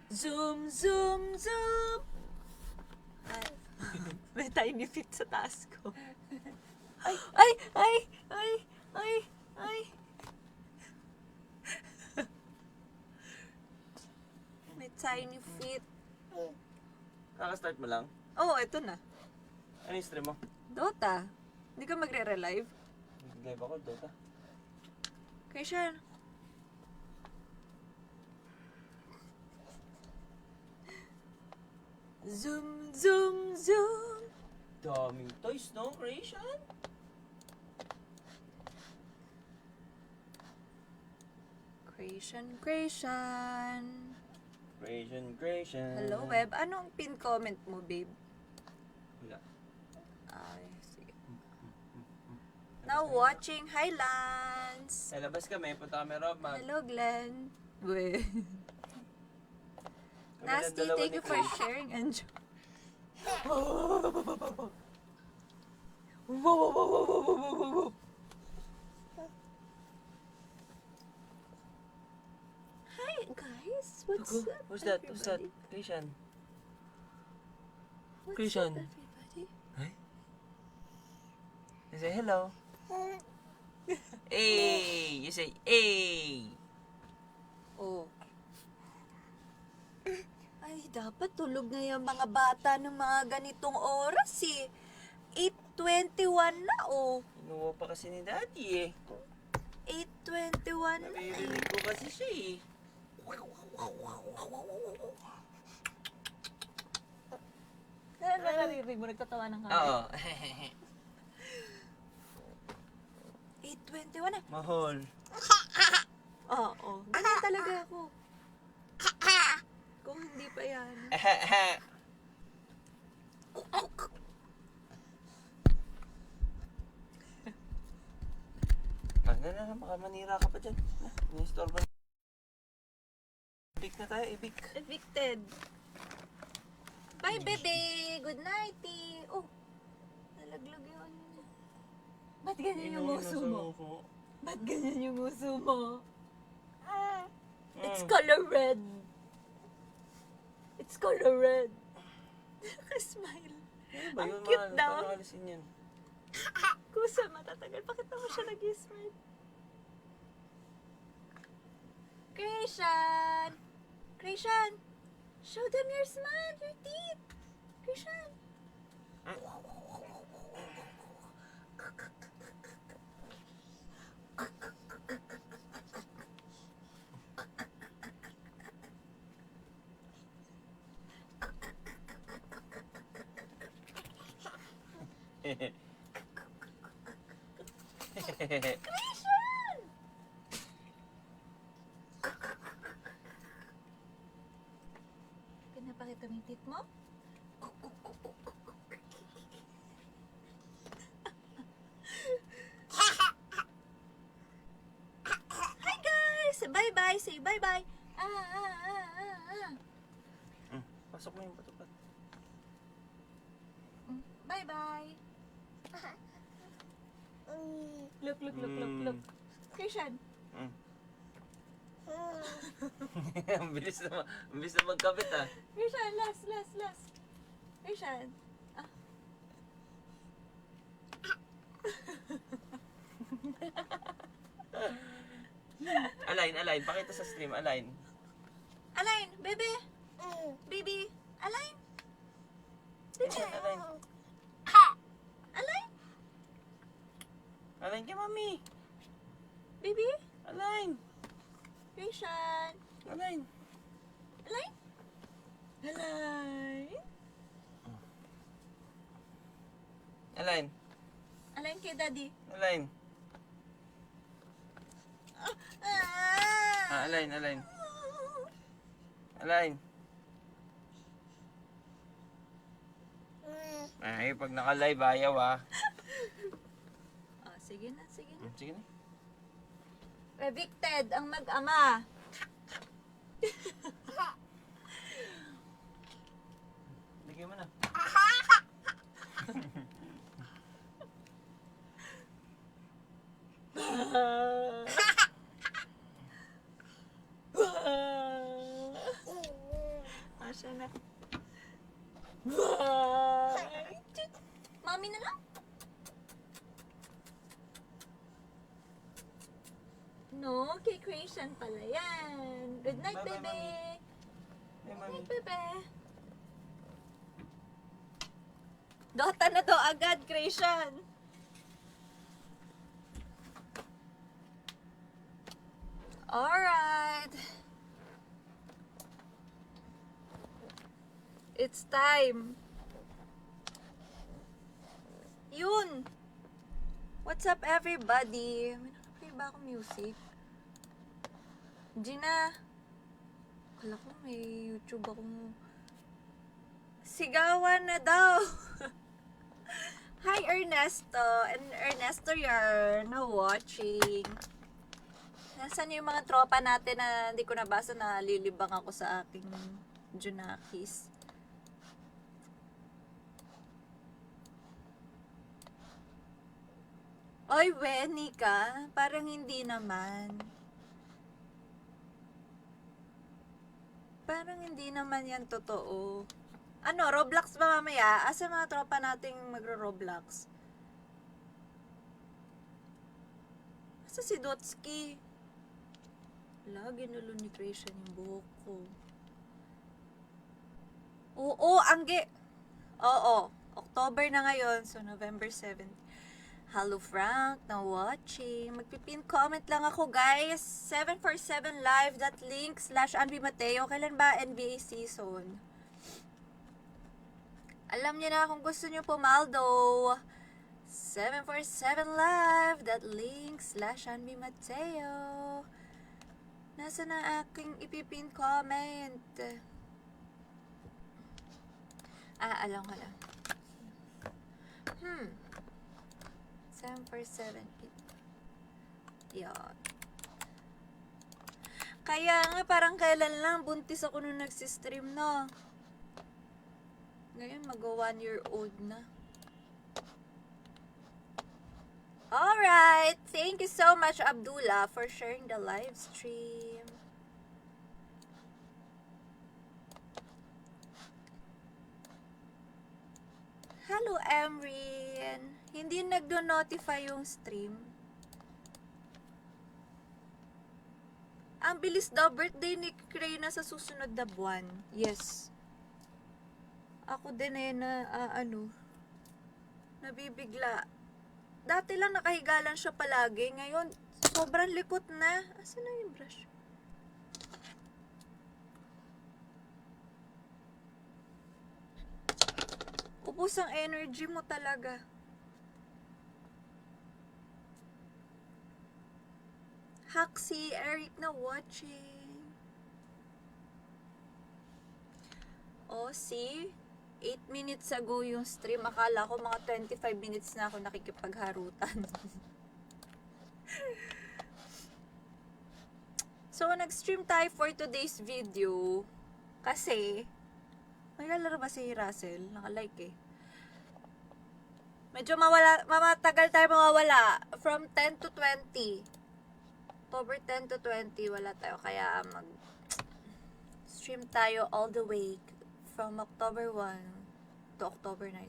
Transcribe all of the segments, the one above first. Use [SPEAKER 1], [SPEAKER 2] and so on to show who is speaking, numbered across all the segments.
[SPEAKER 1] Zoom, zoom, zoom. Ay, may tiny feet sa taas ko. Ay, ay, ay, ay, ay, ay. May tiny feet.
[SPEAKER 2] Kaka-start mo lang?
[SPEAKER 1] Oh, ito na.
[SPEAKER 2] Ano yung stream mo?
[SPEAKER 1] Dota. Hindi ka magre-relive?
[SPEAKER 2] Live ako, Dota.
[SPEAKER 1] Christian. Zoom, zoom, zoom.
[SPEAKER 2] Daming toys, no? Creation?
[SPEAKER 1] Creation, creation.
[SPEAKER 2] Creation.
[SPEAKER 1] Hello, web. Anong pin comment mo, babe?
[SPEAKER 2] Wala.
[SPEAKER 1] Ay, sige. Now watching. Hi, Lance.
[SPEAKER 2] Ay, labas kami. Punta kami, Rob.
[SPEAKER 1] Hello, Glenn. We.
[SPEAKER 2] Kami
[SPEAKER 1] Nasty,
[SPEAKER 2] ng dalawa
[SPEAKER 1] thank
[SPEAKER 2] ni
[SPEAKER 1] you for
[SPEAKER 2] Chris.
[SPEAKER 1] sharing and Hi, guys. What's
[SPEAKER 2] Who-
[SPEAKER 1] up,
[SPEAKER 2] Who's that? Who's that?
[SPEAKER 1] everybody?
[SPEAKER 2] Christian.
[SPEAKER 1] What's
[SPEAKER 2] Christian.
[SPEAKER 1] up, everybody?
[SPEAKER 2] Hi. You say hello. Hey! You say, hey!
[SPEAKER 1] Oh. Ay, dapat tulog na yung mga bata ng mga ganitong oras eh. 8:21 na oh.
[SPEAKER 2] Inuwa pa kasi ni Daddy eh.
[SPEAKER 1] 8:21 na eh.
[SPEAKER 2] Naririnig ko kasi siya eh.
[SPEAKER 1] Naririnig mo, nagtatawa ng kami.
[SPEAKER 2] Oo.
[SPEAKER 1] 8:21 na.
[SPEAKER 2] Mahal.
[SPEAKER 1] Oo. Ganyan talaga ako. Kung hindi pa yan.
[SPEAKER 2] Na, baka manira ka pa dyan. Ni-store ba? Ibig na tayo, ibig.
[SPEAKER 1] Evicted. Bye, bebe. Good night, Oh. Nalaglag yung ano niya. Ba't ganyan yung uso mo? Ba't ganyan yung uso mo? It's color red. It's color red. Smile.
[SPEAKER 2] Ano ba
[SPEAKER 1] Ang
[SPEAKER 2] yun,
[SPEAKER 1] cute
[SPEAKER 2] mahal?
[SPEAKER 1] daw.
[SPEAKER 2] Paano alisin yan?
[SPEAKER 1] Kusa matatagal. Bakit naman siya nag-smile? Creation! Creation! Show them your smile, your teeth! Creation! Creation! Pinapakita mo yung teeth mo? Hi guys! Bye-bye! Say bye-bye!
[SPEAKER 2] Pasok mo yung patupat.
[SPEAKER 1] Bye-bye! Look, look, look, look, look. Christian!
[SPEAKER 2] Ang bilis na magkabit ah.
[SPEAKER 1] Christian, last, last, last. Christian.
[SPEAKER 2] Align. Pakita sa stream, align.
[SPEAKER 1] Align, baby. Baby, align.
[SPEAKER 2] Christian, align.
[SPEAKER 1] Align.
[SPEAKER 2] Align ka, mami.
[SPEAKER 1] Baby.
[SPEAKER 2] Align.
[SPEAKER 1] Christian.
[SPEAKER 2] Align.
[SPEAKER 1] Align. Align.
[SPEAKER 2] Align.
[SPEAKER 1] Align kay daddy.
[SPEAKER 2] Align. Align. Align. Ay, pag naka-live, ayaw ah.
[SPEAKER 1] Sige na, sige na.
[SPEAKER 2] Sige na.
[SPEAKER 1] Evicted ang mag-ama.
[SPEAKER 2] Bigyan mo na.
[SPEAKER 1] Siya na. Bye! Mami na lang? No, kay Creation pala yan. Good night,
[SPEAKER 2] Bye-bye,
[SPEAKER 1] bebe.
[SPEAKER 2] Hey,
[SPEAKER 1] Good
[SPEAKER 2] mami.
[SPEAKER 1] night, bebe. Dota na to agad, Creation. Alright. It's time. Yun. What's up, everybody? May nakaplay ba akong music? Gina. Kala ko may YouTube akong... Sigawan na daw. Hi, Ernesto. And Ernesto, you're now watching. Nasaan yung mga tropa natin na hindi ko nabasa na lilibang ako sa aking Junakis? Oy, Wenny ka? Parang hindi naman. Parang hindi naman yan totoo. Ano, Roblox ba mamaya? Asa mga tropa nating magro-Roblox? Asa si Dotski? Wala, ginulo ni Creation yung buhok ko. Oo, angge. Oo, October na ngayon, so November 7. Hello Frank, na watching. Magpipin comment lang ako guys. 747 live.link/Anby Mateo. Kailan ba NBA season? Alam niyo na kung gusto niyo pumaldo. 747 live.link/Anby Mateo. Nasa na aking ipipin comment? Alam ko lang. 747. Yan. Kaya nga, parang kailan lang, buntis ako nung nagsistream na. Ngayon, mag-1 year old na. Alright! Thank you so much, Abdullah, for sharing the live stream. Hello, Emrin. Hindi nagdo-notify yung stream. Ang bilis daw, birthday ni Krayna sa susunod na buwan. Yes. Ako din nabibigla. Dati lang nakahiga lang siya palagi. Ngayon, sobrang likot na. Asan na yung brush? Ubus ang energy mo talaga. Haxi, Eric na watching. Oh, see? 8 minutes ago yung stream. Akala ko mga 25 minutes na ako nakikipagharutan. So, nag-stream tayo for today's video. Kasi, may lalaro ba si Russell? Naka-like eh. Medyo matagal tayo mawawala. From 10 to 20. October 10 to 20, wala tayo. Kaya stream tayo all the way from October 1 to October 9.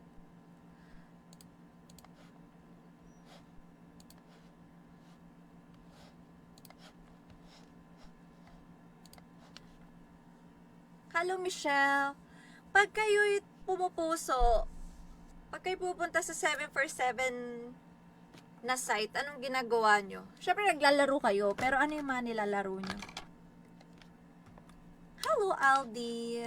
[SPEAKER 1] Hello, Michelle. Pag kayo pumupuso, pag kayo pupunta sa 747 na site, anong ginagawa nyo? Syempre, naglalaro kayo, pero ano yung mga nilalaro nyo? Hello, Aldi.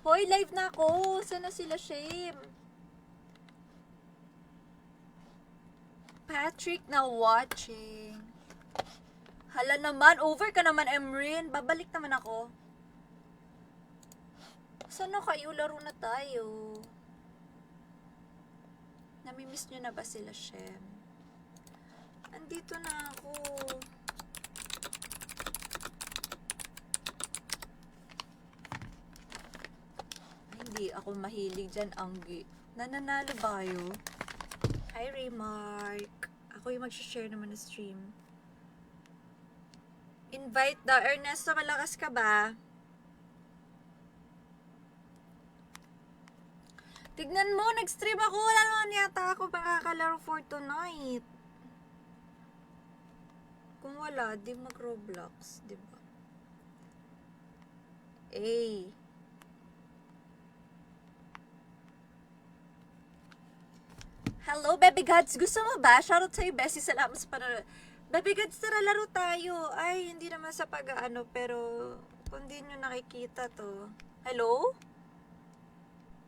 [SPEAKER 1] Hoy, live na ako. Sana sila, Shame? Patrick na watching. Hala naman, over ka naman, Emrin. Babalik naman ako. Sana kayo, laro na tayo. Namimiss nyo na ba sila, Shem? Andito na ako. Ay, hindi ako mahilig dyan, Anggi. Nananalo ba kayo? Hi, Raymark. Ako yung mag-share naman na stream. Invite daw. Ernesto, malakas ka ba? Tignan mo, nag-stream ako. Wala naman yata ako makakalaro for tonight. Kung wala, di mag-Roblox, di ba? Eh. Hello, Baby Gods. Gusto mo ba? Shoutout sa'yo, Bessie. Salamat sa panonood. Baby Gods, tara laro tayo. Ay, hindi naman sa pag-ano, pero kung di nyo nakikita to. Hello?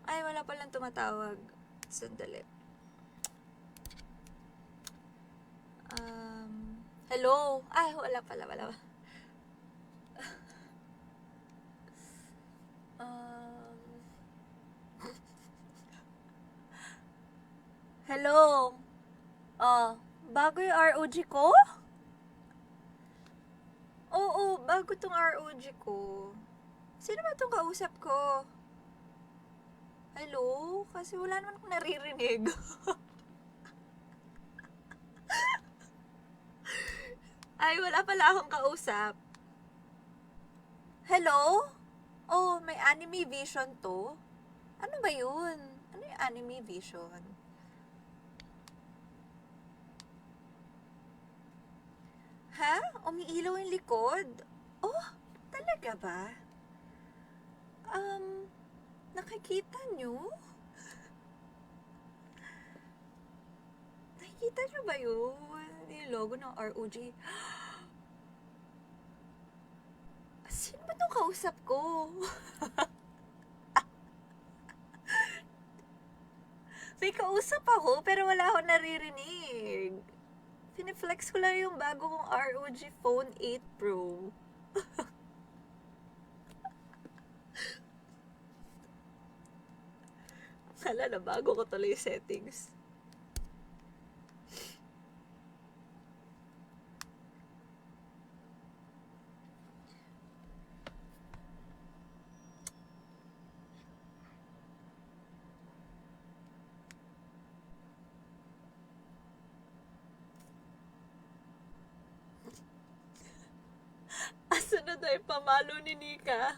[SPEAKER 1] Ay, wala palang tumatawag. Sandali. Hello? Ay, wala pala. Hello? Bago yung ROG ko? Oo, bago tong ROG ko. Sino ba tong kausap ko? Hello? Kasi wala naman akong naririnig. Ay, wala pala akong kausap. Hello? Oh, may anime vision to? Ano ba yun? Ano yung anime vision? Ha? Umiilaw yung likod? Oh, talaga ba? Nakikita nyo? Nakikita nyo ba yun? Yung logo ng ROG. Sino ba itong kausap ko? May kausap ako, pero wala akong naririnig. Piniflex ko lang yung bago kong ROG Phone 8 Pro. Hala na, bago ko tuloy yung settings. Asa na tayo pamalo ni Nika?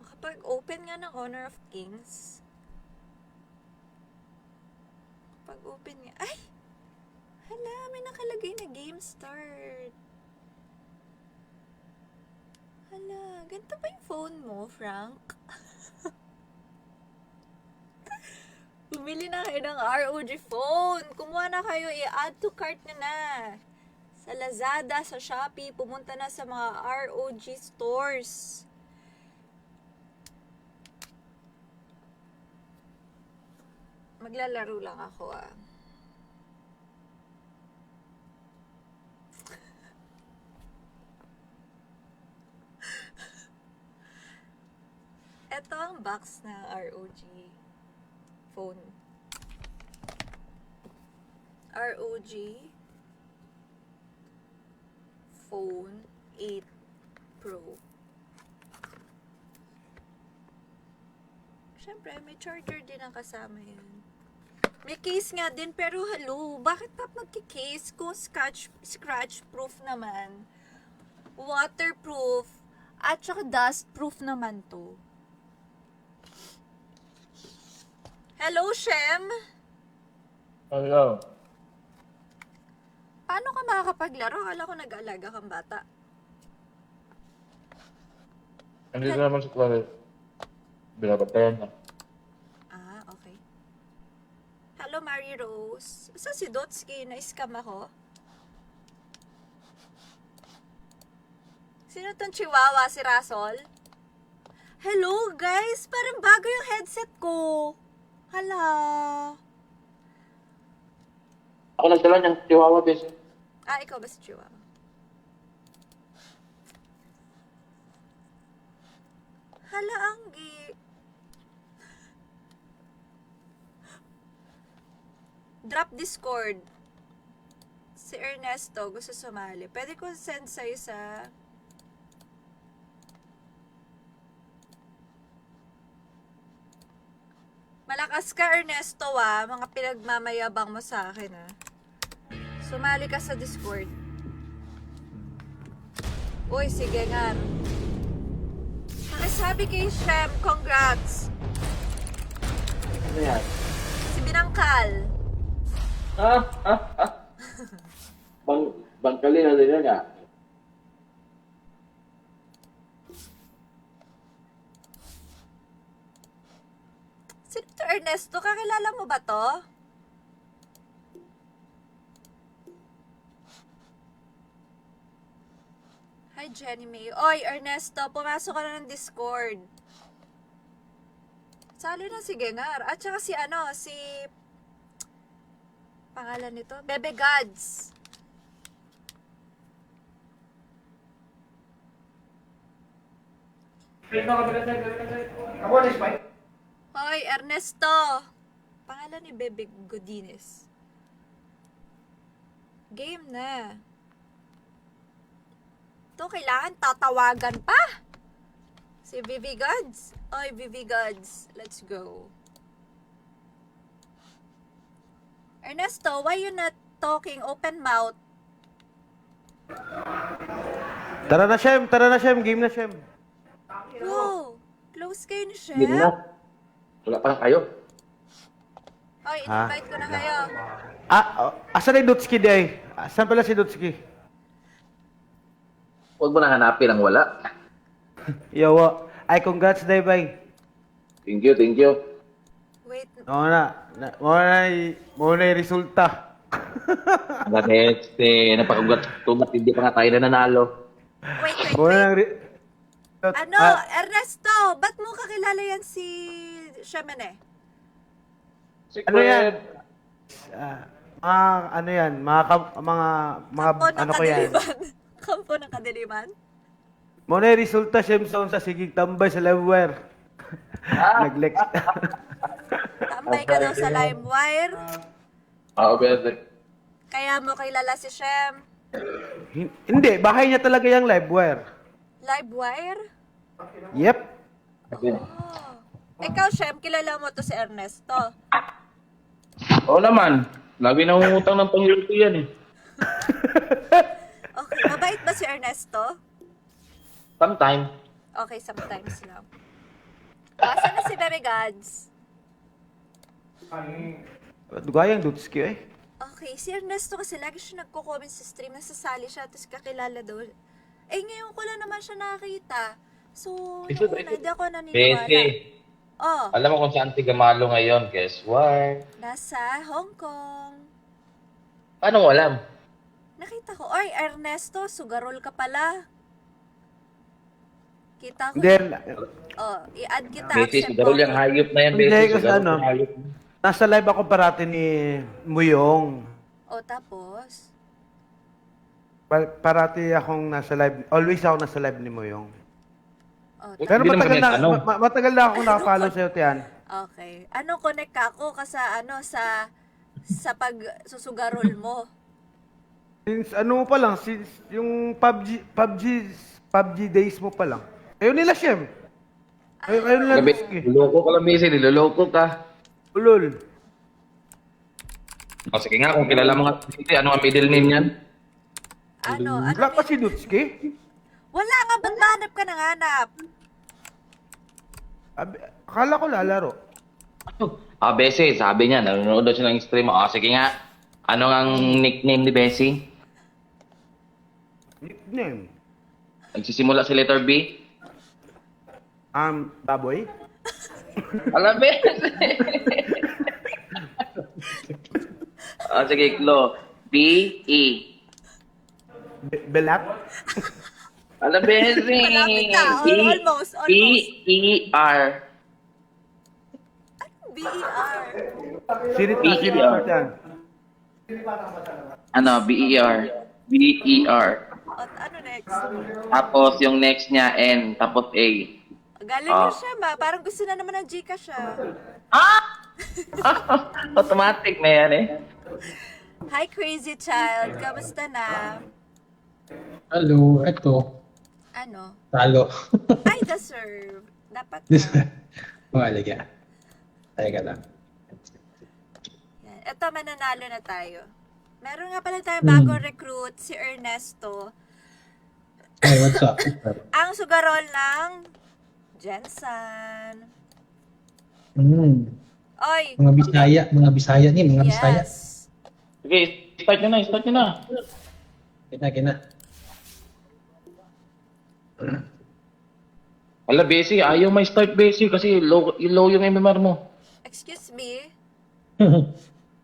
[SPEAKER 1] Makapag-open nga ng Honor of Kings. Pag-open nga. Ay! Hala, may nakalagay na game start. Hala, ganito ba yung phone mo, Frank? Bumili na kayo ng ROG phone. Kumuha na kayo, i-add to cart na. Sa Lazada, sa Shopee, pumunta na sa mga ROG stores. Maglalaro lang ako Ito ang box na ROG phone. ROG Phone 8 Pro. Siyempre, may charger din ang kasama yan. May case nga din, pero hello, bakit pa magki-case kung scratch proof naman? Waterproof, at saka dust proof naman to. Hello, Shem?
[SPEAKER 3] Hello.
[SPEAKER 1] Paano ka makakapaglaro? Akala ko nag-aalaga kang bata.
[SPEAKER 3] Andito naman sa klaro. Binabatayan na.
[SPEAKER 1] Okay. Hello, Mary Rose. Saan si Dotski? Na-scam ako? Sino tong chihuahua? Si Rasol? Hello, guys! Parang bago yung headset ko. Hala.
[SPEAKER 3] Ako nagdala niyang chihuahua, bes.
[SPEAKER 1] Ikaw ba si chihuahua? Hala, Anggi. Drop Discord. Si Ernesto gusto sumali. Pwede ko send sa'yo sa... Malakas ka, Ernesto, mga pinagmamayabang mo sa akin, Sumali ka sa Discord. Uy, sige nga. Sabi kay Shem, congrats.
[SPEAKER 2] Ano yan?
[SPEAKER 1] Si Binangkal.
[SPEAKER 3] Bangkali na din yan nga.
[SPEAKER 1] Sino to, Ernesto? Kakilala mo ba to? Hi, Jenny May. Oy, Ernesto, pumasok ka na ng Discord. Sali na si Gengar. At saka si pangalan nito? Bebe Gods. Hoy, Ernesto. Pangalan ni Bebe Godines. Game na. Ito, kailangan tatawagan pa. Si Vivi Gods. Oy, Vivi Gods. Let's go. Ernesto, why you not talking open mouth?
[SPEAKER 4] Tara na, Shem. Tara na, Shem. Game na, Shem.
[SPEAKER 1] Bro, close kayo ni Chef.
[SPEAKER 3] Hindi na. Wala pa lang kayo.
[SPEAKER 1] Oy, invite ko na kayo.
[SPEAKER 4] Asan na yung Dutski di ay? Asan pala si Dutski?
[SPEAKER 3] Huwag mo na hanapin ang wala.
[SPEAKER 4] Yawa. Ay, congrats, Daybay.
[SPEAKER 3] Thank you, thank you.
[SPEAKER 1] Wait,
[SPEAKER 4] Mo na yung resulta.
[SPEAKER 3] Bakit? Napakagulat tumat, hindi pa nga tayo na nanalo.
[SPEAKER 1] wait.
[SPEAKER 4] Mo na
[SPEAKER 1] Ano, Ernesto, ba't mo kakilala yan si Shemene?
[SPEAKER 4] Ano yan? Ano yan?
[SPEAKER 1] Kampo ng
[SPEAKER 4] ano ko yan?
[SPEAKER 1] kadiliman. Kampo ng kadiliman?
[SPEAKER 4] Mo na yung resulta, Shem, sa sigig tambay sa livewire. Nag-lex.
[SPEAKER 1] Tambay ka daw sa LimeWire.
[SPEAKER 3] Pwede.
[SPEAKER 1] Kaya mo kilala si Shem.
[SPEAKER 4] Hindi, bahay niya talaga yung livewire.
[SPEAKER 1] LimeWire?
[SPEAKER 4] Yep.
[SPEAKER 1] Oh. Ikaw, Shem, kilala mo to si Ernesto.
[SPEAKER 3] Oo naman. Lagi na umutang ng pangyurto yan eh.
[SPEAKER 1] Okay, mabait ba si Ernesto?
[SPEAKER 3] Sometime.
[SPEAKER 1] Okay, sometimes lang. Asa na si Bebe Gods?
[SPEAKER 4] Dugayang Dutski eh.
[SPEAKER 1] Okay, si Ernesto kasi lagi siya nagko-comment sa stream, nasasali siya, tapos kakilala daw. Eh, ngayon ko lang naman siya nakita. So,
[SPEAKER 3] Ito,
[SPEAKER 1] yun,
[SPEAKER 3] ito.
[SPEAKER 1] hindi ako naniniwala.
[SPEAKER 3] Besi.
[SPEAKER 1] Oh,
[SPEAKER 3] Alam mo kung saan si Gamalo ngayon? Guess what?
[SPEAKER 1] nasa Hong Kong.
[SPEAKER 3] Paano mo alam?
[SPEAKER 1] Nakita ko, oy, Ernesto, sugarol ka pala. Kita ko.
[SPEAKER 4] Then,
[SPEAKER 1] Oh, i-add kita.
[SPEAKER 3] Besi,
[SPEAKER 1] accept
[SPEAKER 3] sugarol
[SPEAKER 1] mo.
[SPEAKER 3] yung hayop na yan,
[SPEAKER 4] Hindi,
[SPEAKER 3] Besi.
[SPEAKER 4] kasi
[SPEAKER 3] Sugarol
[SPEAKER 4] ano,
[SPEAKER 3] yung hayop.
[SPEAKER 4] nasa live ako parati ni Muyong.
[SPEAKER 1] Oh, tapos?
[SPEAKER 4] Parati akong nasa live. Always ako nasa live ni Muyong.
[SPEAKER 1] Oh,
[SPEAKER 4] Pero
[SPEAKER 3] Hindi naman
[SPEAKER 4] matagal
[SPEAKER 3] kami
[SPEAKER 4] na,
[SPEAKER 3] nagtanong.
[SPEAKER 4] matagal na ako nakapollow sa'yo, Tian.
[SPEAKER 1] okay. Ano connect ka ako sa pag susugarol mo?
[SPEAKER 4] Since ano mo pa lang, since yung PUBG days mo pa lang. Ayun nila, Shem. Ayun nila,
[SPEAKER 3] Gabi,
[SPEAKER 4] Dutski.
[SPEAKER 3] niloloko ka lang, Besi. Niloloko ka.
[SPEAKER 4] Ulol.
[SPEAKER 3] O, sige nga, kung kilala mo nga, Besi, ano ang middle name yan?
[SPEAKER 1] Ano
[SPEAKER 4] Wala pa si Dutski.
[SPEAKER 1] Wala nga, ba't mahanap ka ng hanap?
[SPEAKER 4] Akala ko lalaro.
[SPEAKER 3] Besi, sabi niya, nanonood daw siya ng stream mo. Sige nga, ano ang nickname ni Besi?
[SPEAKER 4] Nickname.
[SPEAKER 3] Nagsisimula sa letter B?
[SPEAKER 4] Baboy.
[SPEAKER 3] Alam, Besi! Sige, Klo. B-E.
[SPEAKER 4] Belat.
[SPEAKER 3] Alam, Besi!
[SPEAKER 1] Malapit ka. Almost.
[SPEAKER 3] B-E-R.
[SPEAKER 1] B-E-R.
[SPEAKER 4] Sirit
[SPEAKER 3] B-E-R.
[SPEAKER 4] yan.
[SPEAKER 3] Ano, B-E-R. B-E-R.
[SPEAKER 1] At ano next?
[SPEAKER 3] Tapos yung next niya, N. Tapos A.
[SPEAKER 1] Galing niya siya, ma. Parang gusto na naman ng Gcash siya.
[SPEAKER 3] Automatic na yan eh.
[SPEAKER 1] Hi, crazy child. Kamusta na?
[SPEAKER 5] Hello, eto.
[SPEAKER 1] Ano?
[SPEAKER 5] Talo.
[SPEAKER 1] I deserve. Dapat
[SPEAKER 5] This
[SPEAKER 1] na.
[SPEAKER 5] Malaga. Teka lang.
[SPEAKER 1] Yan. Ito, mananalo na tayo. Meron nga pala tayong bagong recruit, si Ernesto.
[SPEAKER 5] Hey, what's up?
[SPEAKER 1] Ang sugarol ng Jensen. Oy,
[SPEAKER 5] Mga Bisaya ni, mga Bisaya.
[SPEAKER 1] yes.
[SPEAKER 3] Sige, start nyo na, start nyo na.
[SPEAKER 5] Kina.
[SPEAKER 3] Wala, Bessie, ayaw may start, Bessie, kasi low yung MMR mo.
[SPEAKER 1] Excuse me.
[SPEAKER 3] Ha?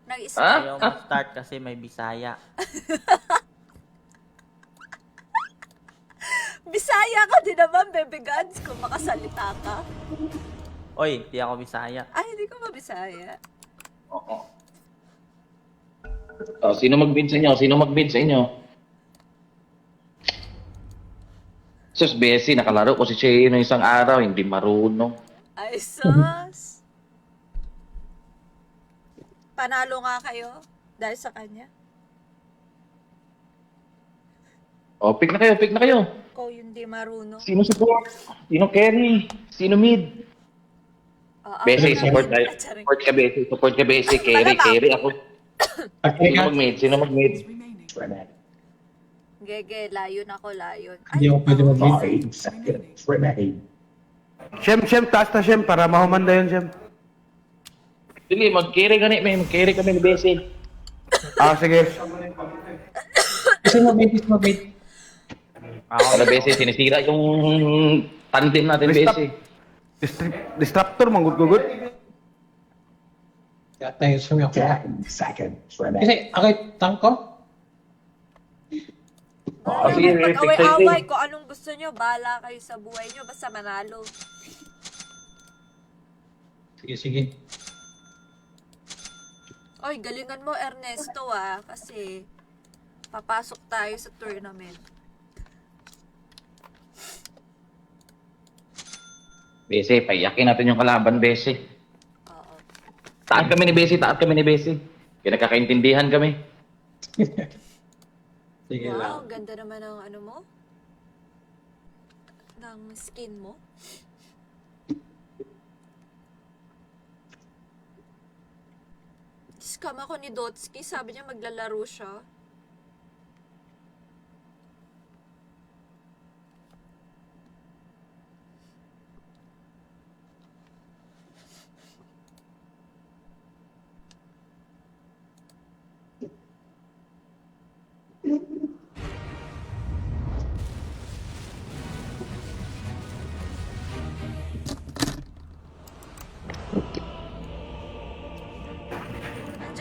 [SPEAKER 1] Nag-start
[SPEAKER 2] Ayaw
[SPEAKER 1] ka.
[SPEAKER 2] mag-start kasi may Bisaya.
[SPEAKER 1] Bisaya ka din naman, baby gods, kung makasalita ka.
[SPEAKER 2] Oy, di ako Bisaya.
[SPEAKER 1] Ay, hindi ko mabisaya.
[SPEAKER 3] Oo. Oh, sino mag-bid sa inyo? Sino mag-bid sa inyo? Sus, Bessie, nakalaro ko si Chino isang araw, hindi marunong.
[SPEAKER 1] Ay, sus. Panalo nga kayo dahil sa kanya.
[SPEAKER 3] Oh, pick na kayo.
[SPEAKER 1] Ikaw yung di marunong.
[SPEAKER 3] Sino support? Sino carry? Sino mid? Bessie, support tayo. Support ka, Bessie. Carry ako. Sino mag-mid?
[SPEAKER 1] Gege, layon ako, layon.
[SPEAKER 5] Hindi ako pwede mag-bid.
[SPEAKER 4] Shem, taas na Shem, para mahumanda yun, Shem.
[SPEAKER 3] Sige, mag-carry ka mag-carry kami ni Bessie.
[SPEAKER 4] Sige.
[SPEAKER 5] Kasi mag-bid.
[SPEAKER 3] Para Bessie, sinisira yung tandem natin, Bessie.
[SPEAKER 4] Disruptor, manggugugod.
[SPEAKER 5] Kaya tayo sumiyak ko. Kasi, tank ko?
[SPEAKER 3] Sige,
[SPEAKER 1] Pag-away-away ko, anong gusto nyo, bahala kayo sa buhay nyo, basta manalo.
[SPEAKER 5] Sige.
[SPEAKER 1] Oy, galingan mo, Ernesto, kasi papasok tayo sa tournament.
[SPEAKER 3] Bessie, paiyakin natin yung kalaban, Bessie.
[SPEAKER 1] Oo.
[SPEAKER 3] Taas kami ni Bessie. Pinagkakaintindihan kami.
[SPEAKER 5] Sige lang.
[SPEAKER 1] Wow, ganda naman ng ano mo. Ng skin mo. Scam ako ni Dotski, sabi niya maglalaro siya.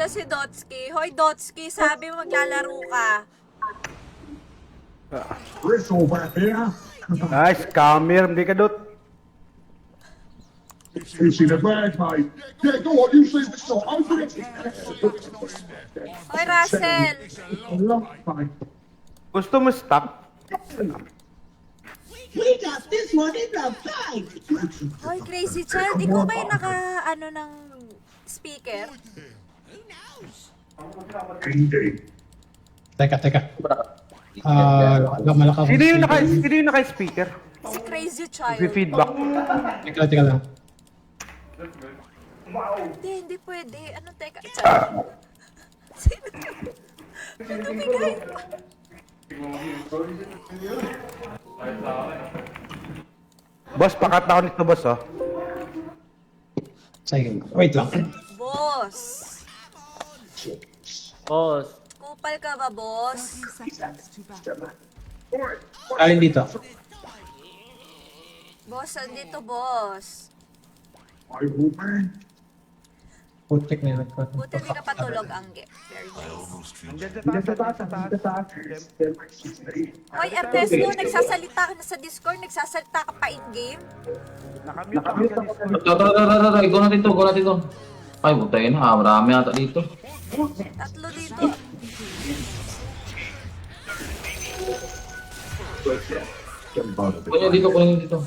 [SPEAKER 1] Nandiyan si Dotski. Hoy, Dotski, sabi mo maglalaro ka.
[SPEAKER 4] Ay, scammer, hindi ka dot.
[SPEAKER 6] Who's in a bag, mate? Yeah, go on, you see the shot. Open it.
[SPEAKER 1] Hoy, Russell.
[SPEAKER 6] A lump, mate.
[SPEAKER 4] Gusto mo stop?
[SPEAKER 7] We got this one in the bag.
[SPEAKER 1] Hoy, Crazy Child, ikaw ba yung naka, ng speaker?
[SPEAKER 6] Indeed.
[SPEAKER 5] Teka. Malakaw.
[SPEAKER 4] Sino yung naka-speaker?
[SPEAKER 1] Si Crazy Child.
[SPEAKER 4] Feedback.
[SPEAKER 5] Teka lang.
[SPEAKER 1] Hindi pwede. Ano, teka. Child. Sino? Ano bigay?
[SPEAKER 4] Boss, pakat ako nito, boss, oh.
[SPEAKER 5] Sige. Wait lang.
[SPEAKER 1] Boss.
[SPEAKER 2] Boss,
[SPEAKER 1] Kupal ka ba, boss?
[SPEAKER 5] Alin dito?
[SPEAKER 1] Boss, andito, boss.
[SPEAKER 6] I will man.
[SPEAKER 5] Putik na yun.
[SPEAKER 1] Buti hindi ka patulog, Angge. Very nice.
[SPEAKER 4] Andiyan sa taas.
[SPEAKER 1] Hoy, Ernesto, nagsasalita ka na sa Discord, nagsasalita ka pa in-game.
[SPEAKER 4] Nakamute ako sa Discord.
[SPEAKER 3] Tara, go na dito. Ay, butay na, marami ata dito.
[SPEAKER 1] Tatlo dito.
[SPEAKER 3] Kunin dito.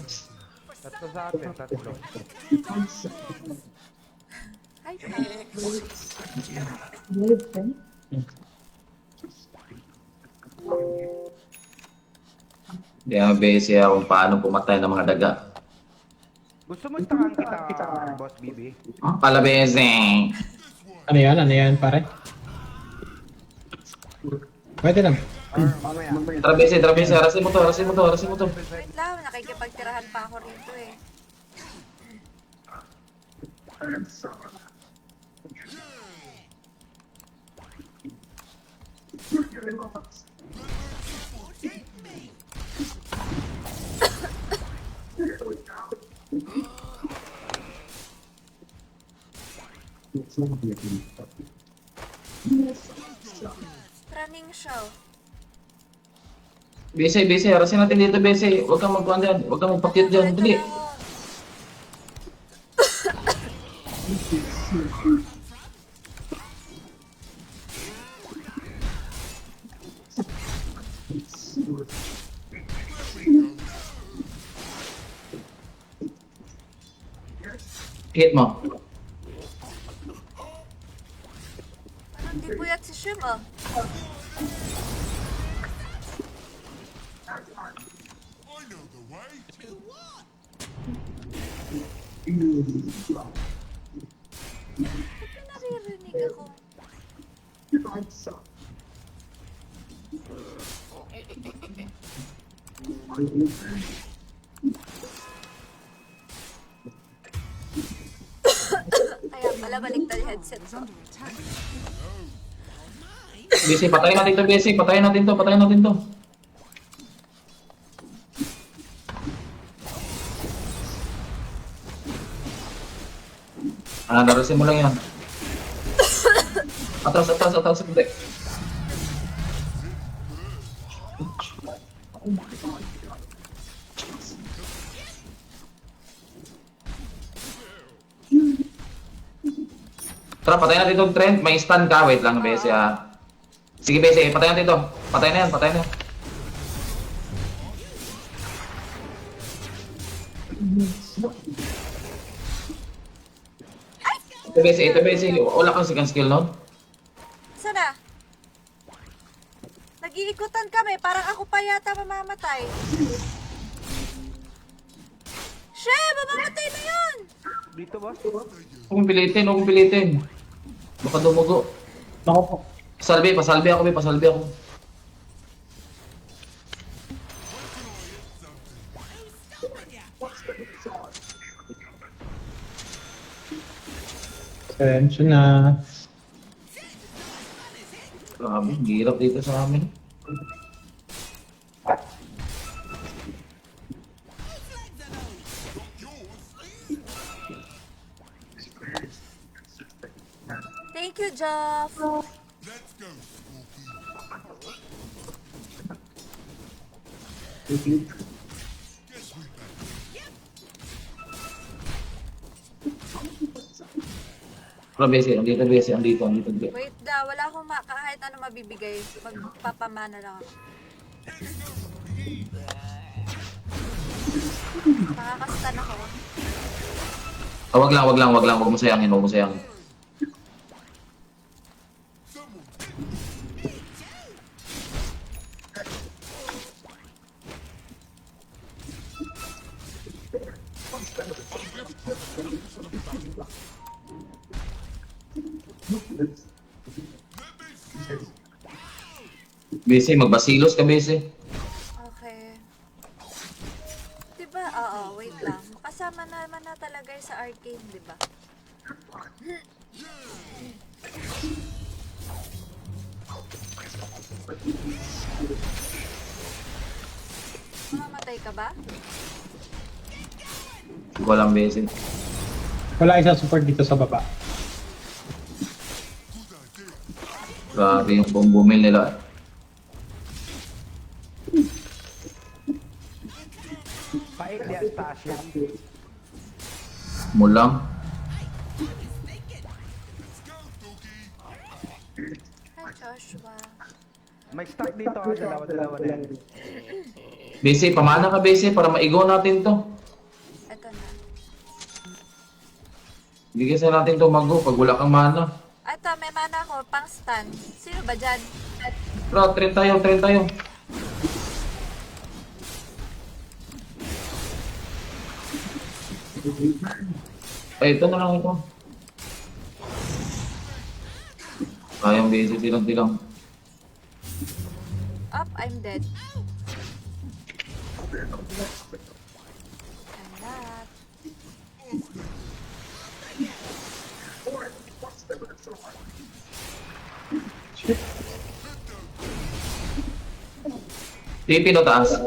[SPEAKER 4] Tatlo sa atin, tatlo.
[SPEAKER 1] Ay,
[SPEAKER 3] Hindi nga Bessie kung paano pumatay ng mga daga.
[SPEAKER 4] Gusto mo takan kita, Boss BB?
[SPEAKER 3] Pala Bessie.
[SPEAKER 5] Ano yan, pare? Pwede lang.
[SPEAKER 4] Mamaya.
[SPEAKER 3] Tara, Bese. Harasin mo to.
[SPEAKER 1] Wait lang, nakikipagtirahan pa ako rito eh. Running show.
[SPEAKER 3] Bese, harasin natin dito, Bese. Huwag kang magkuhan dyan. Huwag kang magpakit dyan. Dali. Hit mo.
[SPEAKER 1] Parang di puyat si Shim ah. Ba't naririnig ako? Kaya pala baliktad yung headset ko.
[SPEAKER 3] Bese, patayin natin to, Bese. Patayin natin to. Larasin mo lang yan. Atras. Hindi. Tara, patayin natin itong trend. May stun ka. Wait lang, Bese ah. Sige, Bese. Patayin natin ito. Patayin na yan. Ito, Bese. Wala kang second skill nun.
[SPEAKER 1] Sana? Nag-iikutan kami. Parang ako pa yata mamamatay. Shit! Mamamatay na yun!
[SPEAKER 4] Dito, boss.
[SPEAKER 3] Huwag mong pilitin. Baka dumugo.
[SPEAKER 5] Ako po.
[SPEAKER 3] Pasalbi ako.
[SPEAKER 5] Pasensya na.
[SPEAKER 3] Grabe, hirap dito sa amin.
[SPEAKER 1] Thank you, Jeff.
[SPEAKER 3] Pero Bese, andito.
[SPEAKER 1] Wait da, wala akong kahit ano mabibigay. Magpapamana lang ako. Makakastan ako.
[SPEAKER 3] Wag lang. Huwag mo sayangin. Bese, magbasilos ka, Bese.
[SPEAKER 1] Okay. Diba? Oo, wait lang. Kasama naman na talaga yung sa arcade, diba? Mamamatay ka ba?
[SPEAKER 3] Walang Bese.
[SPEAKER 5] Wala isang support dito sa baba.
[SPEAKER 3] Grabe yung bumil nila.
[SPEAKER 4] Paik yan, taas yan.
[SPEAKER 3] Mulang.
[SPEAKER 1] Hi, Joshua.
[SPEAKER 4] May stock dito, dalawa na yan.
[SPEAKER 3] Bese, pamana ka, Bese, para maigaw natin to.
[SPEAKER 1] Eto na.
[SPEAKER 3] Bigyan sa natin to mag-go pag wala kang mana.
[SPEAKER 1] Eto, may mana ako, pang stun. Sino ba dyan?
[SPEAKER 3] Bro, train tayo. Ay, ito na lang ito. Kayang Bese, tilang.
[SPEAKER 1] Up, I'm dead. I'm not.
[SPEAKER 3] TP no taas.